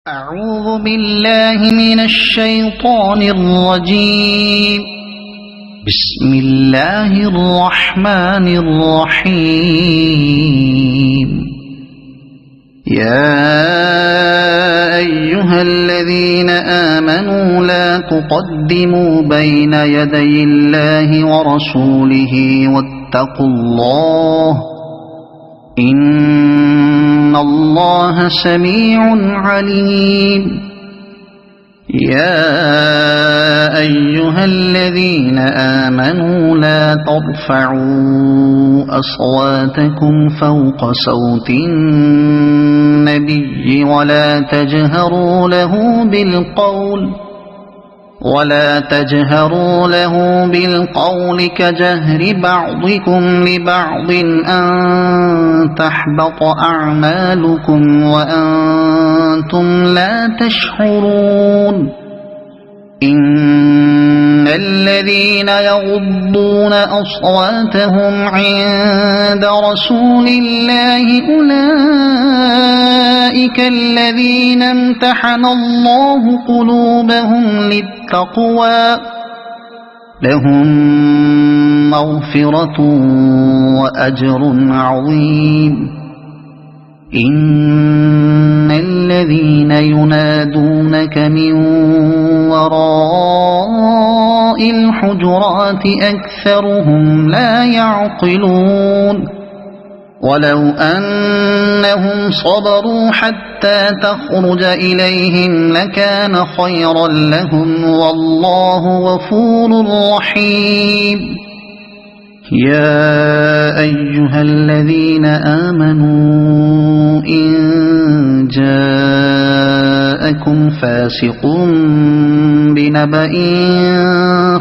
أعوذ بالله من الشيطان الرجيم. بسم الله الرحمن الرحيم. يا أيها الذين آمنوا لا تقدموا بين يدي الله ورسوله واتقوا الله إن الله سميع عليم. يا أيها الذين آمنوا لا ترفعوا أصواتكم فوق صوت النبي ولا تجهروا له بالقول كجهر بعضكم لبعض أن تحبط أعمالكم وأنتم لا تشعرون. إن الذين يغضون أصواتهم عند رسول الله أولئك الذين امتحن الله قلوبهم للتقوى لهم مغفرة وأجر عظيم. إن الذين ينادونك من وراء الحجرات أكثرهم لا يعقلون. ولو أنهم صبروا حتى تخرج إليهم لكان خيرا لهم والله غفور رحيم. يا أيها الذين آمنوا إن جاءكم فاسق بنبأ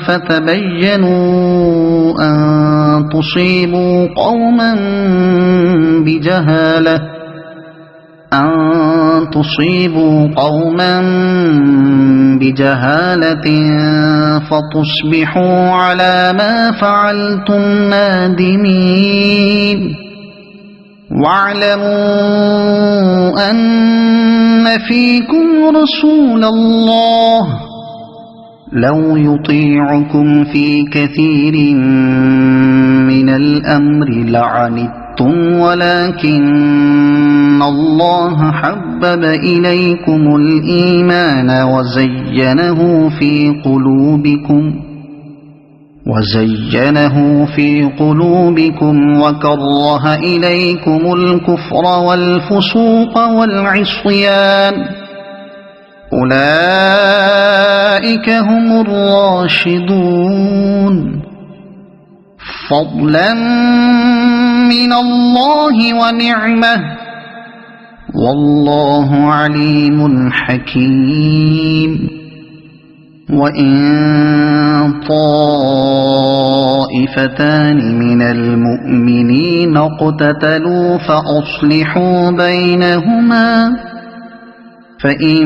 فتبينوا أن تصيبوا قوما بجهالة فتصبحوا على ما فعلتم نادمين. واعلموا أن فيكم رسول الله لو يطيعكم في كثير من الأمر لعنتم ولكن الله حبب إليكم الإيمان وزينه في قلوبكم وكره إليكم الكفر والفسوق والعصيان أولئك هم الراشدون فضلا من الله ونعمة والله عليم حكيم. وإن طائفتان من المؤمنين اقتتلوا فأصلحوا بينهما فإن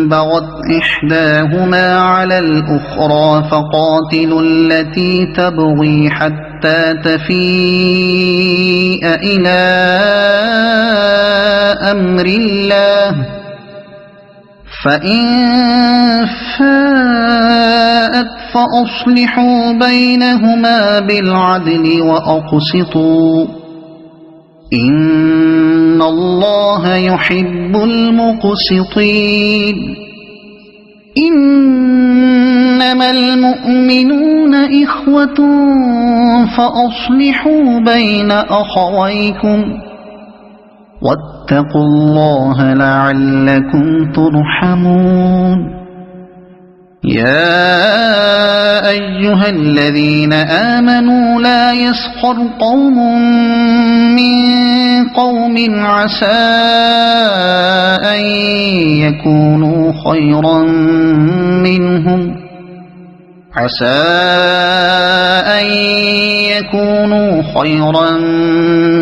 بغت إحداهما على الأخرى فقاتلوا التي تبغي حتى تفيء إلى أمر الله فإن فاءت فأصلحوا بينهما بالعدل وأقسطوا إن الله يحب المقسطين. إنما المؤمنون إخوة فأصلحوا بين أخويكم واتقوا الله لعلكم ترحمون. يا أيها الذين آمنوا لا يسخر قوم من قوم عسى أن يكونوا خيرا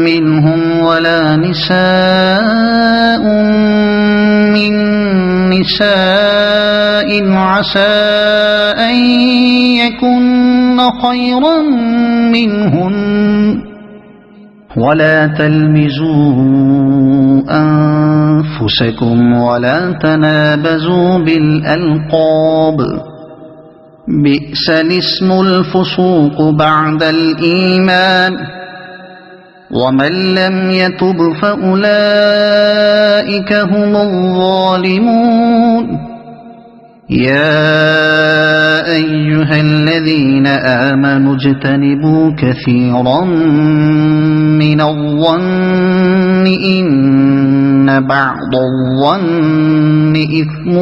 منهم ولا نساء من نساء عسى أن يكن خيرا منهن ولا تلمزوا أنفسكم ولا تنابزوا بالألقاب بئس الاسم الفسوق بعد الإيمان ومن لم يتب فأولئك هم الظالمون يا أيها الذين آمنوا اجتنبوا كثيرا من الظن إن بعض الظن إثم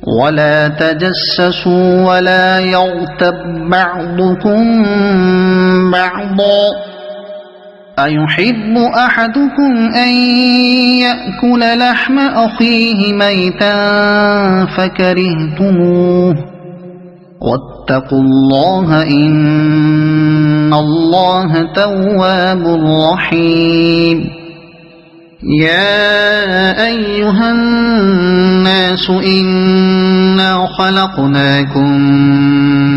ولا تجسسوا ولا يغتب بعضكم بعضا أيحب أحدكم أن يأكل لحم أخيه ميتا فكرهتموه واتقوا الله إن الله تواب رحيم يا أيها الناس إنا خلقناكم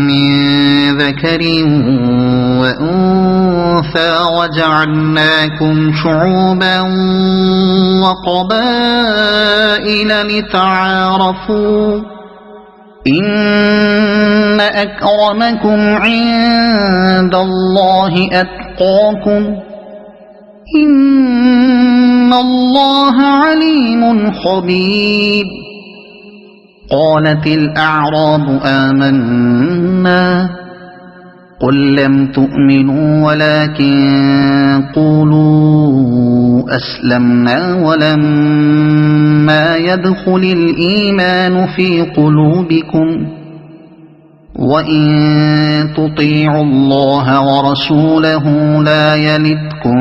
من ذكر وأنثى وجعلناكم شعوبا وقبائل لتعارفوا إن أكرمكم عند الله أتقاكم إن الله عليم خبير قالت الأعراب آمنا قل لم تؤمنوا ولكن قولوا أسلمنا ولما يدخل الإيمان في قلوبكم وإن تطيعوا الله ورسوله لا يلتكم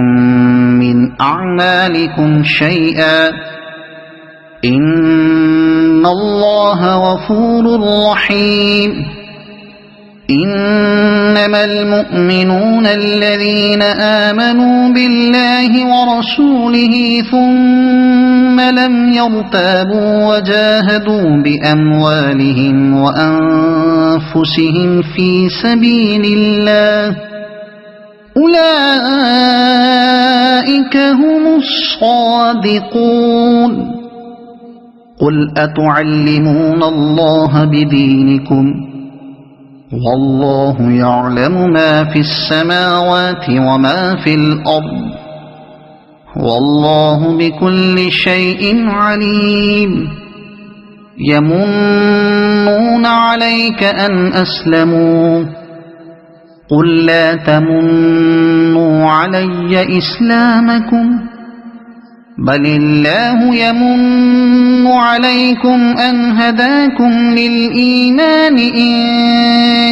من أعمالكم شيئا إن الله غفور رحيم إنما المؤمنون الذين آمنوا بالله ورسوله ثم لم يرتابوا وجاهدوا بأموالهم وأنفسهم في سبيل الله أولئك هم الصادقون قل أتعلمون الله بدينكم والله يعلم ما في السماوات وما في الأرض والله بكل شيء عليم يمنون عليك أن أسلموا قل لا تمنوا علي إسلامكم بل الله يمن عليكم أن هداكم للإيمان إن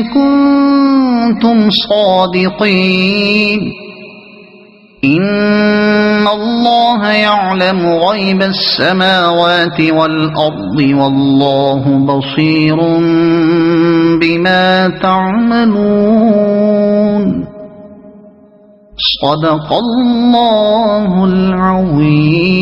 كنتم صادقين إن الله يعلم غيب السماوات والأرض والله بصير بما تعملون صدق الله العظيم